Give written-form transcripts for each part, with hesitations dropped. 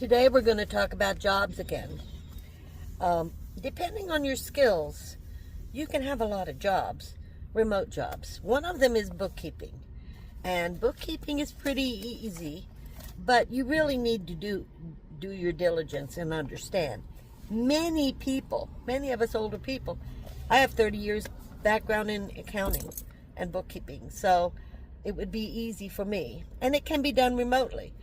Today we're going to talk about jobs again. Depending on your skills, you can have a lot of jobs, remote jobs. One of them is bookkeeping. And bookkeeping is pretty easy, but you really need to do your diligence and understand. Many of us older people, I have 30 years background in accounting and bookkeeping, so it would be easy for me. And it can be done remotely.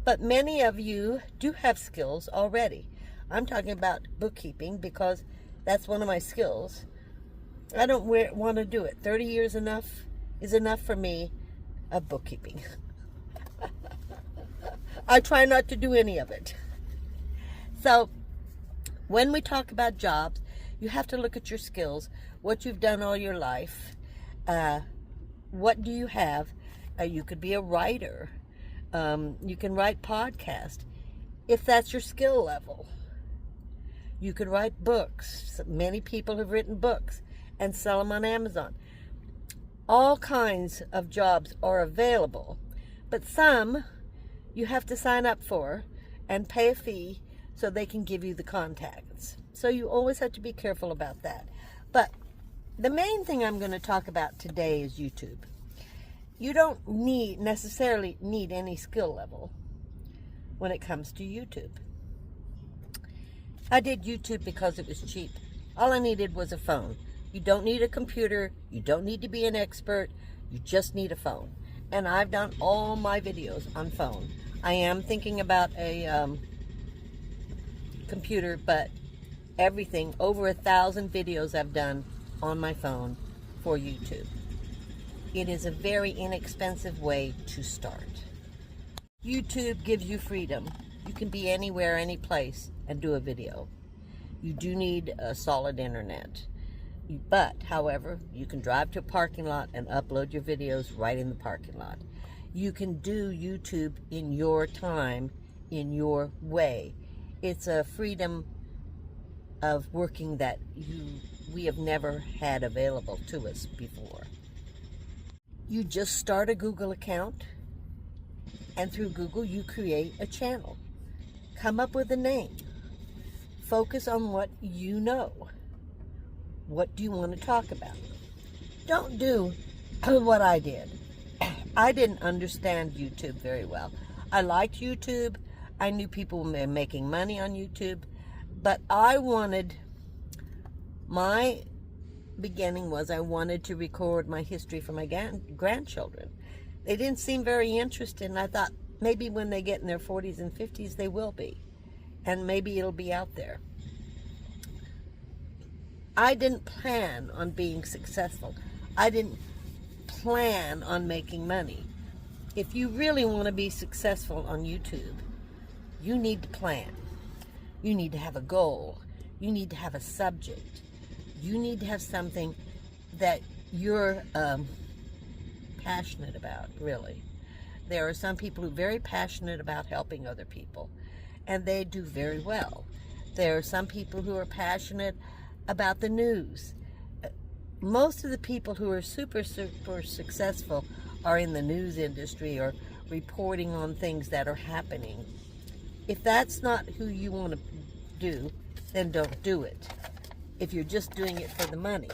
But many of you do have skills already. I'm talking about bookkeeping because that's one of my skills. I don't want to do it. 30 years is enough for me of bookkeeping. I try not to do any of it. So when we talk about jobs, you have to look at your skills, what you've done all your life. What do you have? You could be a writer. You can write podcasts if that's your skill level. You could write books. Many people have written books and sell them on Amazon. All kinds of jobs are available, but some you have to sign up for and pay a fee so they can give you the contacts. So you always have to be careful about that. But the main thing I'm going to talk about today is YouTube. You don't necessarily need any skill level when it comes to YouTube. I did YouTube because it was cheap. All I needed was a phone. You don't need a computer. You don't need to be an expert. You just need a phone. And I've done all my videos on phone. I am thinking about a computer, but everything, over 1,000 videos I've done on my phone for YouTube. It is a very inexpensive way to start. YouTube gives you freedom. You can be anywhere, any place, and do a video. You do need a solid internet. But, however, you can drive to a parking lot and upload your videos right in the parking lot. You can do YouTube in your time, in your way. It's a freedom of working that we have never had available to us before. You just start a Google account, and through Google you create a channel. Come up with a name. Focus on what you know. What do you want to talk about? Don't do what I did. I didn't understand YouTube very well. I liked YouTube. I knew people were making money on YouTube, but my beginning was I wanted to record my history for my grandchildren. They didn't seem very interested, and I thought maybe when they get in their 40s and 50s they will be, and maybe it'll be out there. I didn't plan on being successful. I didn't plan on making money. If you really want to be successful on YouTube, you need to plan. You need to have a goal. You need to have a subject. You need to have something that you're passionate about, really. There are some people who are very passionate about helping other people, and they do very well. There are some people who are passionate about the news. Most of the people who are super successful are in the news industry or reporting on things that are happening. If that's not who you want to do, then don't do it. If you're just doing it for the money,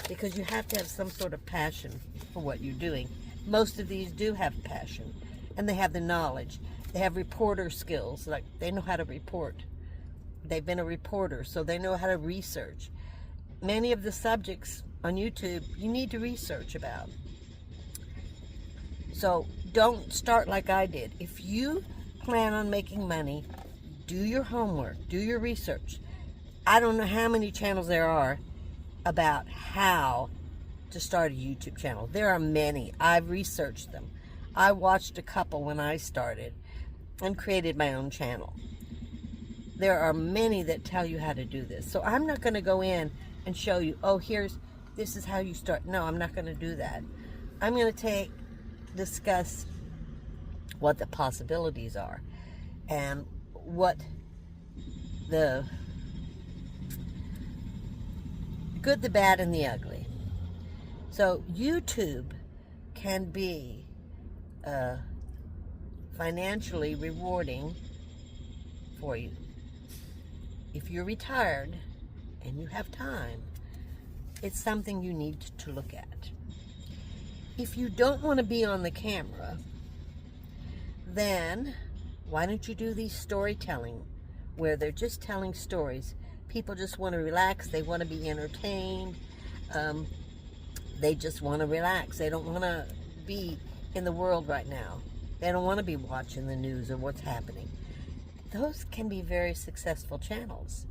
because you have to have some sort of passion for what you're doing. Most of these do have passion, and they have the knowledge. They have reporter skills, like they know how to report. They've been a reporter, so they know how to research. Many of the subjects on YouTube you need to research about. So don't start like I did. If you plan on making money, do your homework, do your research. I don't know how many channels there are about how to start a YouTube channel. There are many. I've researched them. I watched a couple when I started and created my own channel. There are many that tell you how to do this. So I'm not going to go in and show you, oh, this is how you start. No, I'm not going to do that. I'm going to discuss what the possibilities are and what the good, the bad, and the ugly. So YouTube can be financially rewarding for you. If you're retired and you have time, it's something you need to look at. If you don't want to be on the camera, then why don't you do these storytelling where they're just telling stories? People just want to relax. They want to be entertained. They just want to relax. They don't want to be in the world right now. They don't want to be watching the news or what's happening. Those can be very successful channels.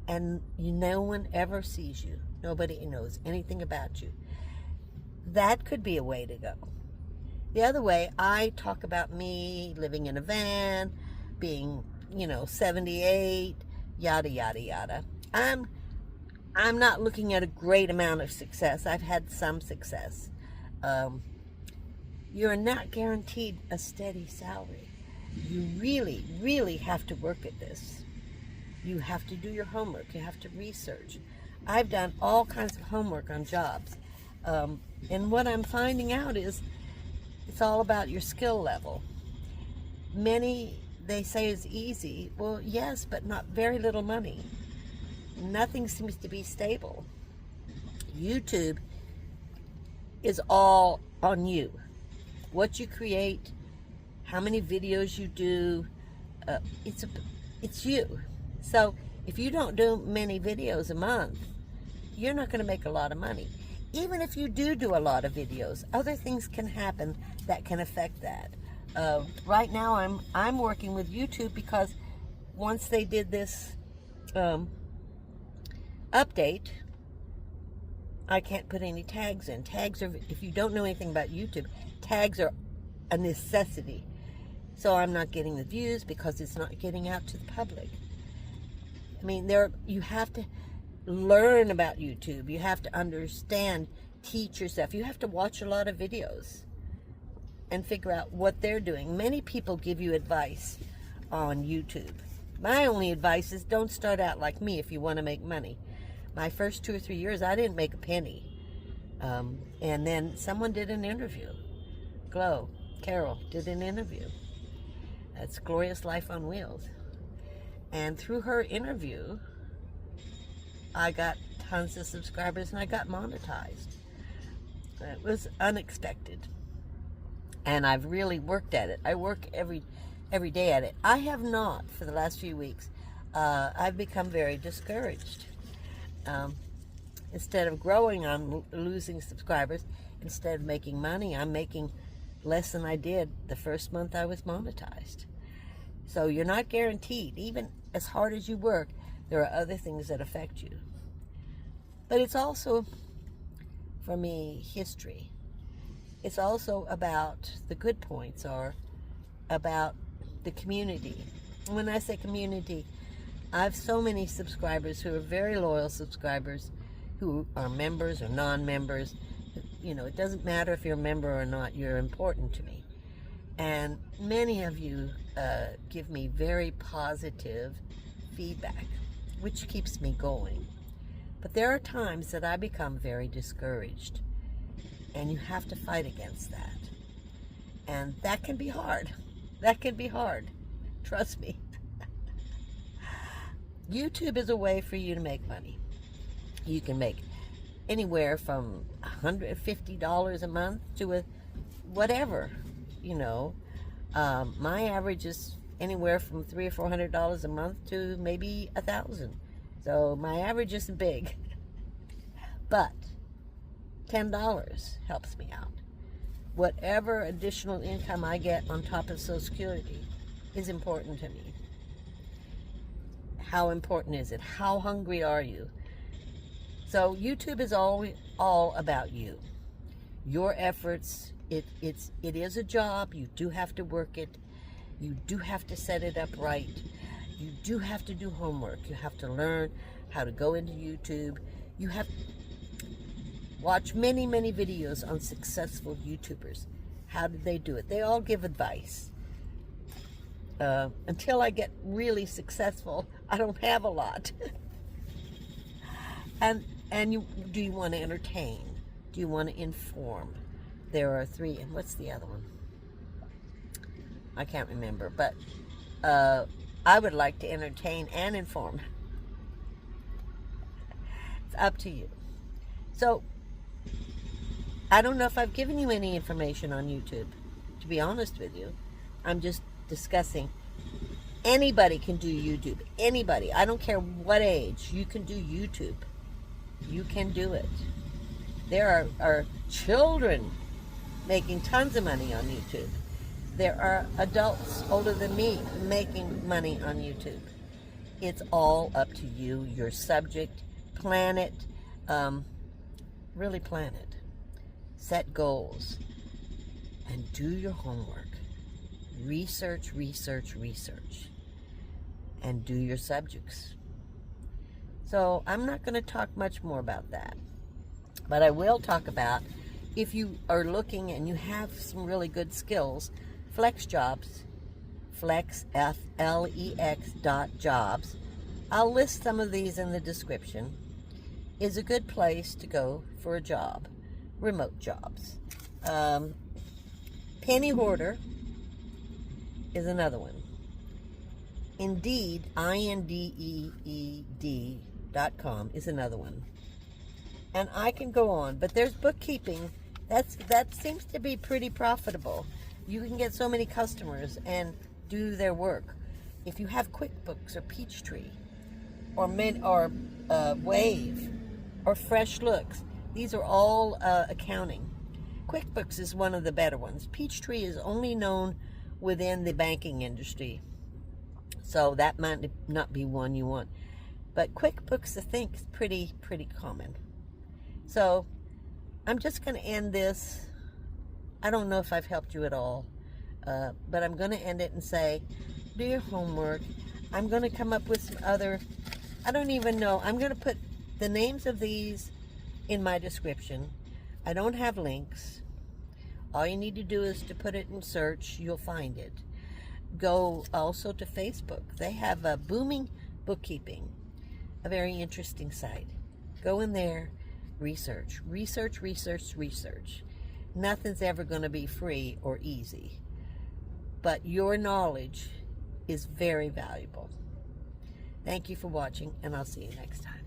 And no one ever sees you. Nobody knows anything about you. That could be a way to go. The other way, I talk about me living in a van, being, 78, yada, yada, yada. I'm not looking at a great amount of success. I've had some success. You're not guaranteed a steady salary. You really, really have to work at this. You have to do your homework. You have to research. I've done all kinds of homework on jobs. And what I'm finding out is it's all about your skill level. Many, they say, is easy. Well, yes, but not very little money. Nothing seems to be stable. YouTube is all on you. What you create, how many videos you do, it's you. So if you don't do many videos a month, you're not going to make a lot of money. Even if you do a lot of videos, other things can happen that can affect that. Right now, I'm working with YouTube because once they did this update, I can't put any tags in. Tags are, if you don't know anything about YouTube, tags are a necessity. So I'm not getting the views because it's not getting out to the public. I mean, you have to learn about YouTube. You have to understand, teach yourself. You have to watch a lot of videos and figure out what they're doing. Many people give you advice on YouTube. My only advice is don't start out like me if you want to make money. My first 2 or 3 years, I didn't make a penny. And then someone did an interview. Carol did an interview. That's Glorious Life on Wheels. And through her interview, I got tons of subscribers and I got monetized. It was unexpected. And I've really worked at it. I work every day at it. I have not for the last few weeks. I've become very discouraged. Instead of growing, I'm losing subscribers. Instead of making money, I'm making less than I did the first month I was monetized. So you're not guaranteed. Even as hard as you work, there are other things that affect you. But it's also, for me, history. It's also about the good points or about the community. When I say community, I have so many subscribers who are very loyal subscribers who are members or non-members. It doesn't matter if you're a member or not, you're important to me. And many of you give me very positive feedback, which keeps me going. But there are times that I become very discouraged, and you have to fight against that. And that can be hard. That can be hard. Trust me. YouTube is a way for you to make money. You can make anywhere from $150 a month to whatever, my average is anywhere from $300 or $400 a month to maybe $1,000. So my average isn't big, but $10 helps me out. Whatever additional income I get on top of Social Security is important to me. How important is it? How hungry are you? So YouTube is all about you. Your efforts. It is a job. You do have to work it. You do have to set it up right. You do have to do homework. You have to learn how to go into YouTube. You have to watch many, many videos on successful YouTubers. How did they do it? They all give advice. Until I get really successful, I don't have a lot. And do you want to entertain? Do you want to inform? There are 3, and what's the other one? I can't remember, but I would like to entertain and inform. It's up to you. So, I don't know if I've given you any information on YouTube, to be honest with you. I'm just discussing. Anybody can do YouTube. Anybody. I don't care what age. You can do YouTube. You can do it. There are children making tons of money on YouTube. There are adults older than me making money on YouTube. It's all up to you, your subject. Plan it. Really plan it. Set goals. And do your homework. Research, research, research. And do your subjects. So I'm not going to talk much more about that. But I will talk about, if you are looking and you have some really good skills, Flexjobs, Flex, F-L-E-X .jobs, I'll list some of these in the description, is a good place to go for a job, remote jobs. Penny Hoarder is another one. Indeed, INDEED.com is another one. And I can go on, but there's bookkeeping. That seems to be pretty profitable. You can get so many customers and do their work. If you have QuickBooks or Peachtree or Wave or Fresh Looks, these are all accounting. QuickBooks is one of the better ones. Peachtree is only known within the banking industry, so that might not be one you want. But QuickBooks, I think, is pretty common. So I'm just going to end this. I don't know if I've helped you at all, but I'm going to end it and say, do your homework. I'm going to come up with some other, I don't even know. I'm going to put the names of these in my description. I don't have links. All you need to do is to put it in search. You'll find it. Go also to Facebook. They have a booming bookkeeping, a very interesting site. Go in there, research, research, research, research. Nothing's ever going to be free or easy, but your knowledge is very valuable. Thank you for watching, and I'll see you next time.